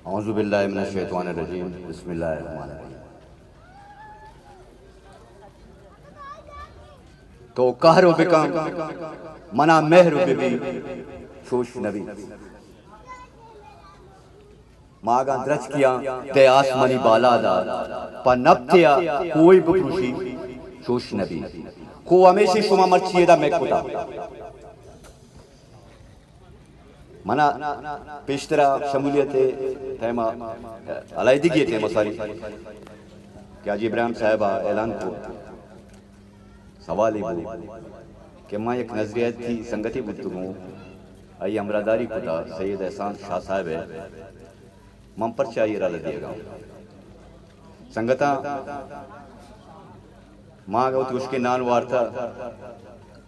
औज़ु बिल्लाहि मिनश शैतानिर रजीम बिस्मिल्लाहिर रहमानिर रहीम। तो कहरो बिकम मना मेहर बिबी शोश नबी मागा द्रच किया ते आसमानी बालादा पर नब्तिया कोई बुखुशी शोश नबी को हमेशा शुमा मर्चियदा मेकुता मना पेशतरा शमूलियत तैमा अलाइदगी तैमा सारी कि आज इब्राहिम साहबा ऐलान को सवाल ही कि मैं एक नजरियत थी संगति गुफ्तगू आई अमरादारी कुता सैयद एहसान शाह साहब है मम पर चाहिए रल दिएगा संगता माँ गौती उसके नान वार्ता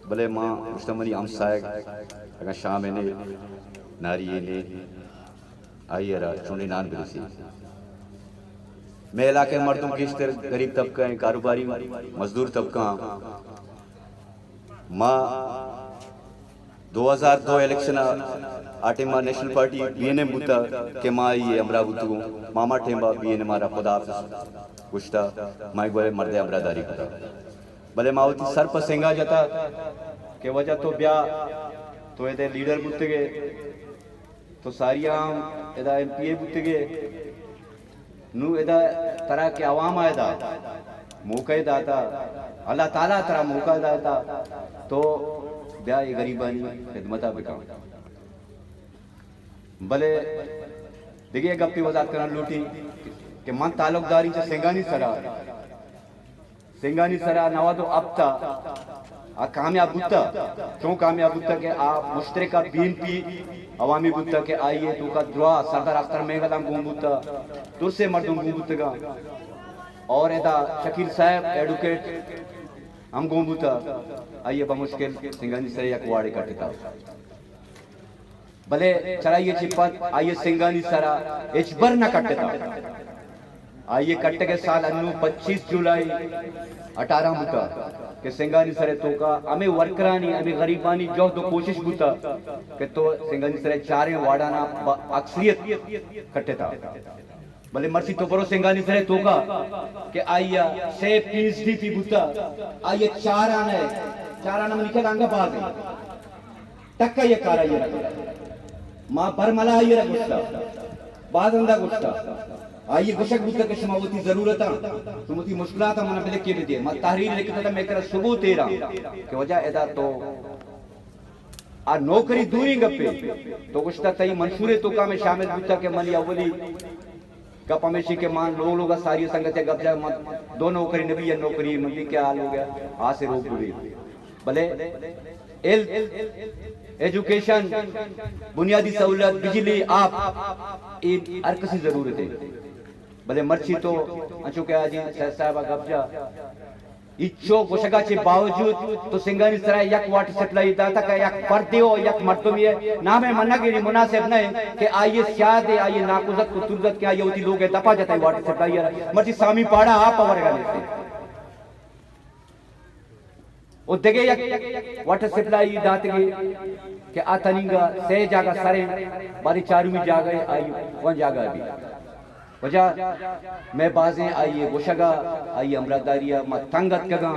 भले माँ मुश्तमनी हम सायक अगर शाम ने नारी ने आई रा चुने नान बिरसी मैं इलाके मर्दों की इस गरीब तबका है कारोबारी मजदूर तबका माँ 2002 इलेक्शन आटेमा नेशनल पार्टी बीएनएम बुता के माँ ये अमरा बुतु मामा टेम्बा बीएनएम मारा खुदा गुश्ता माइक बोले मर्दे अमरादारी बुता भले मावती सर पर सेंगा जाता के वजह तो ब्या तो ये लीडर बुते के तो सारिया एदा एमपीए बुते के नु एदा तरह के आवाम आयदा मौका दाता अल्लाह ताला तरह मौका दाता तो ब्या ये गरीबानी खिदमता बिका भले देखिए गप्पी वजात करना लूटी कि मन ताल्लुकदारी से सिंगानी सरा नवा तो अब था आ कामयाब बुता क्यों कामयाब बुता के आ मुश्तरका बीएनपी अवामी बुता के आइए तो का दुआ सरदार अख्तर मेघलाम गुम बुता तुरसे मर्दुम गुम बुतगा और एदा शकील साहब एडवोकेट हम गुम बुता आइए बमुश्किल सिंगानी सरे अकवाड़े कटता भले चलाइए चिपत आइए सिंगानी सरा एचबर न कटता आइए कट्टे के साल अन्नू 25 जुलाई 18 बुता के सिंगानी सरे तो का हमें वर्करानी हमें गरीबानी जो तो कोशिश बुता के तो सिंगानी सरे चारे वाडाना अक्सरियत कट्टे था भले मर्सी तो बरो सिंगानी सरे तो का के आइया से पीएचडी पी बुता आइए चाराना में निकल अंगा बाग टक्का ये कारा ये मां बरमला ये गुस्सा बादंदा गुस्सा आइए गुशक बुत के शमावती जरूरत तुमती मुश्किलात मना बिले के दे म तहरीर लिखता था मैं कर सबूत तेरा के वजह एदा तो आ नौकरी दूरी गपे तो गुश्ता तई मंशूरे तो का में शामिल बुता के मनी अवली गप हमेशी के मान लोग सारी संगत गप जा दो नौकरी नबी या नौकरी मंदी क्या हाल हो गया आ से रोक पूरी भले एजुकेशन बुनियादी सहूलत बिजली आप इन हर किसी जरूरत है भले मर्ची तो अचो के आजी साहब गब्जा इच्छो गोशगा के बावजूद तो सिंगानी सराय यक वाटर सप्लाई दाता का यक पर्दे हो यक मर्दों में नाम है मन्नागिरी मुनासिब नहीं कि आइए शायद आइए नाकुजत को तुरजत के आइए उती लोग दपा जाता है वाटर सप्लाई मर्ची सामी पाड़ा आप वर्गा लेते ओ देगे यक वाटर सप्लाई दाते के आतनिंगा से जागा सरे बारी चारू में जागा आई वन जागा भी वजह मैं बाजें आइए गोशगा आइए अमरादारिया म तंगत कगा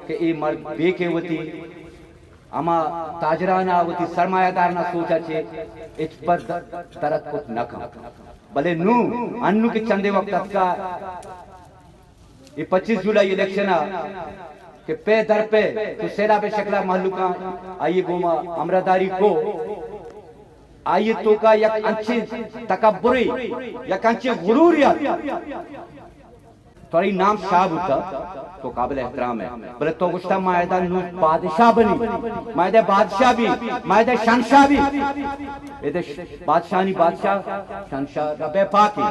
के ए मर्द बेके वती अमा ताजराना वती सरमायादार ना सोचा छे इच पर तरत को नका भले नु अन्नु के चंदे वक्त का ये 25 जुलाई इलेक्शन के पे दर पे तो सेरा पे शक्ला महलुका आइए गोमा अमरादारी को आइए तो का यक अंचे तकब्बुरी यक अंचे गुरूरियत थोड़ी नाम शाह होता तो काबिल एहतराम है भले तो गुस्ता मायदा नु बादशाह बनी मायदा बादशाह भी मायदा शहंशाह भी ये बादशाह नहीं बादशाह शहंशाह रबे पाकी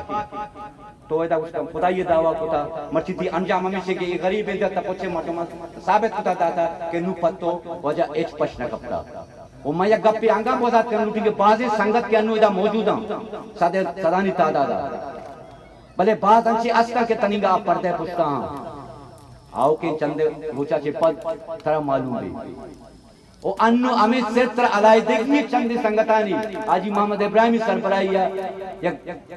तो एदा उसका खुदा ये दावा कोता मर्चिती अंजाम हमेशा के गरीब है जब तक मटमा साबित होता था कि नु पत्तो वजह एच पश्न कपता वो मैं गप्पे अंगा बोझात कर लूटी के बाजे संगत के अनु इदा मौजूदा सदे सदानी तादादा भले बात अंशी अस्ता के तनिगा पर्दे पुछता आओ के चंदे रोचा चे पद तरह मालूम भी ओ अन्नु अमित सेत्र अलाई देखिए चंदी संगतानी आजी मोहम्मद इब्राहिम सरबराइया या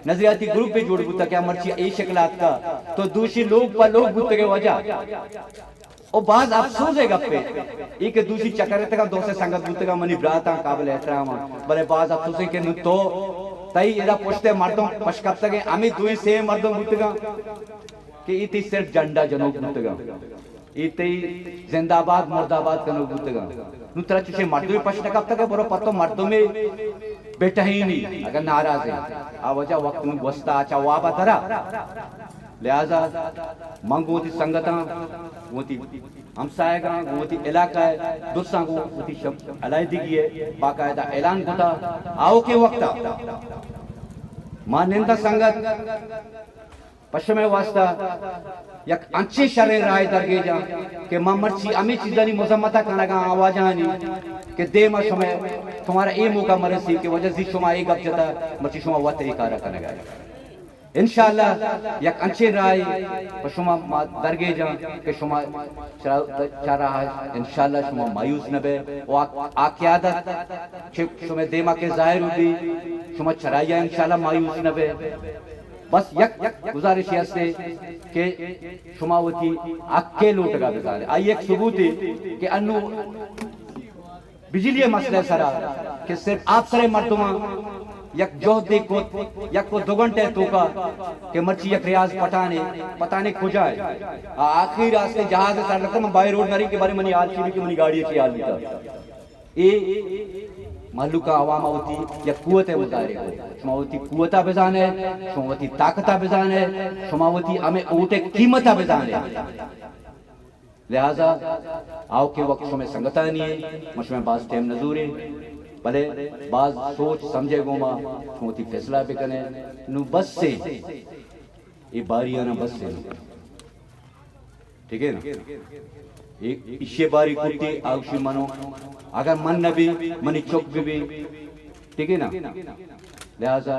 नजरियाती ग्रुप पे जोड़ बुता क्या मर्ची ए शक्लात का तो दूसरी लोग पर लोग बुत के वजह ओ बाज अफसोस है गप्पे एक दूसरी चक्कर तक दोसे संगत बुत का मनी ब्राता काबिल एहतराम बले बाज अफसोस है कि तो तई इदा पुछते मर्दों पशकप तक अमी दुई से मर्दों बुत का कि इति सिर्फ झंडा जनोक बुत का इति जिंदाबाद मुर्दाबाद कनो बुत का नुतरा चुसे मर्दों में पश्चिम कब तक है बरो पत्तो मर्दों में बेटा ही नहीं अगर नाराज है आवाजा वक्त में बस्ता आचा वाबा तरा लिहाजा मंगोती संगता गोती हमसाएगा गोती इलाका है दुस्सा को गोती शब्द अलायदी की है बाकायदा ऐलान होता आओ के वक्त मान्यता संगत पश्चिम वास्ता यक अंचे शरे राय दरगे जा के ममर्ची अमी चीजानी मुजम्मता कनागा आवाजानी के दे म समय तुम्हारा ए मौका मरसी के वजह से शुमा एक गपजता मर्ची शुमा व तरीका रखनेगा इंशाअल्लाह यक अंचे राय पशुमा दरगे जा के शुमा चारा है इंशाअल्लाह शुमा मायूस न बे व आकियादत शुमा देमा के जाहिर हुई शुमा चराया इंशाअल्लाह मायूस न बे बस यक गुजारिश है कि शुमावती अक्के लोट का बिजार आई एक सबूत है कि अनु बिजली मसले सरा कि सिर्फ आप सरे मर्दुमा यक जोहदे को यक को 2 घंटे तोका कि मर्ची यक रियाज पटाने खुजाए आखिर रास्ते जहाज सर लगता मैं बाई रोड नरी के बारे मनी आज की मनी गाड़ी की हाल था ए मालूका अवामा होती या कुवत है मुजारे को शुमावती कुवता बेजान है शुमावती ताकता बेजान है शुमावती हमें ऊटे कीमता बेजान है लिहाजा आओ के वक्त शुमे संगता नहीं है मशमे बाज टाइम नजूरे भले बाज सोच समझे गोमा शुमावती फैसला भी कने नु बस से ये बारियां ना बस से ठीक है ना एक इशे बारी कुत्ती आउशी मनो अगर मन न भी मनी चौक भी ठीक है ना लिहाजा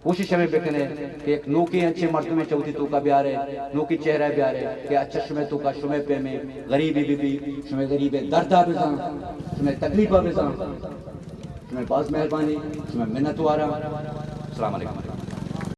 कोशिश हमें बेकने कि एक नोके अच्छे मर्द में चौथी तो का ब्यारे नोकी चेहरा ब्यारे कि अच्छा शुमे तो का शुमे पे में गरीबी भी शुमे गरीबे दर्दा बेजा शुमे तकलीफा बेजा शुमे बाज मेहरबानी शुमे मिन्नत वारा अस्सलाम वालेकुम।